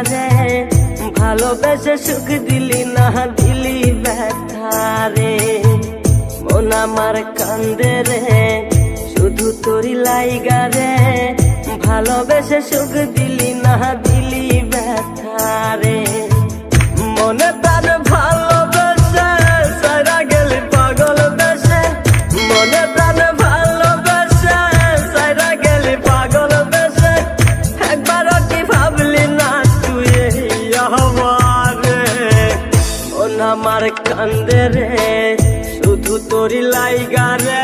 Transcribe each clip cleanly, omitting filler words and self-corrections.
রে ভালোবেসে সুখ দিলি না দিলি ব্যথা রে মন আমার কান্দে রে শুধু তোরি লাইগা রে ভালোবেসে সুখ দিলি না দিলি ব্যথা রে মনে তার ভালোবেসে সারা গেলি পাগল বেসে মনে তার ভালোবেসে সারা গেলি পাগল বেসে একবারও কি ভাবলি না তুই আমারে মন আমার কান্দে রে শুধু তোরি লাইগা রে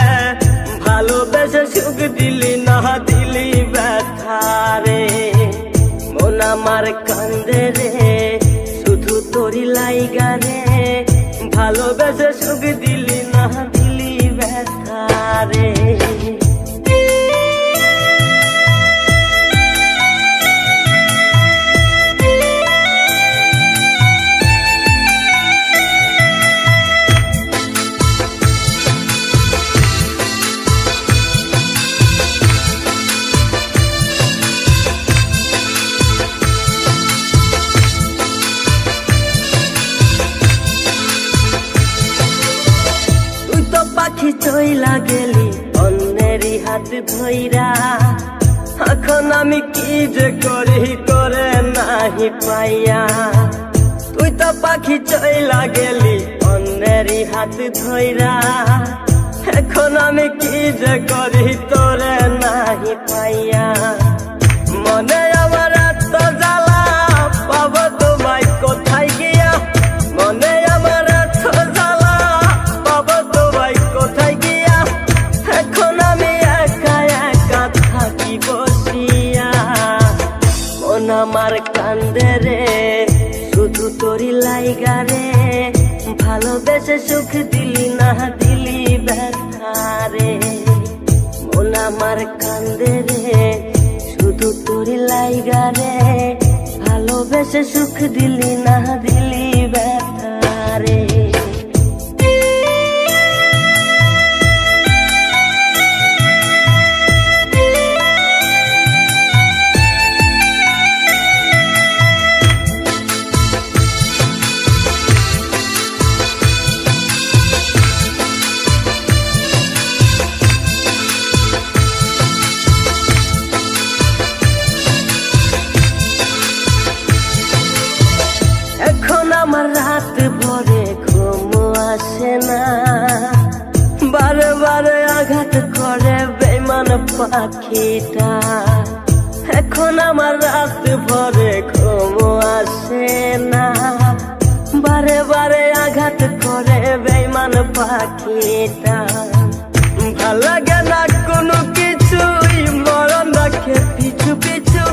ভালোবেসে সুখ দিলি না দিলি ব্যথা রে মন আমার কান্দে রে শুধু তোরি লাইগা রে ভালোবেসে সুখ দিলি না দিলি ব্যথা রে পাখি চইলা গেলি অন্যেরই হাত ধইরা এখন আমি কি যে করি করে নাহি পাইয়া তুই তো পাখি চইলা গেলি অন্যেরই হাত ধইরা এখন আমি কি যে করি তোরে নাহি পাইয়া মনে আমার এত জ্বালা পাবো তোমায় কোথায় গিয়া মনে আমার এত জ্বালা পাবো তোমায় কোথায় গিয়া এখন আমি একা একা থাকি বসিয়া মন আমার কান্দে রে শুধু তোরি লাইগা রে ভালোবেসে সুখ দিলি না দিলি ব্যথা রে মন আমার কান্দে রে শুধু তোরি লাইগা রে ভালোবেসে সুখ দিলি না দিলি ব্যথা রে এখন আমার রাত ভরে ঘুম আসে না বারে বারে আঘাত করে বেঈমান পাখিটা এখন আমার রাত ভরে ঘুম আসে না বারে বারে আঘাত করে বেঈমান পাখিটা ভাল লাগে না কোনো কিছুই মরণ রাখে পিছু পিছু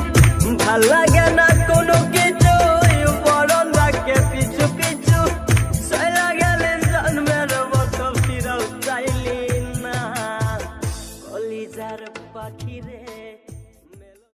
ভাল লাগে না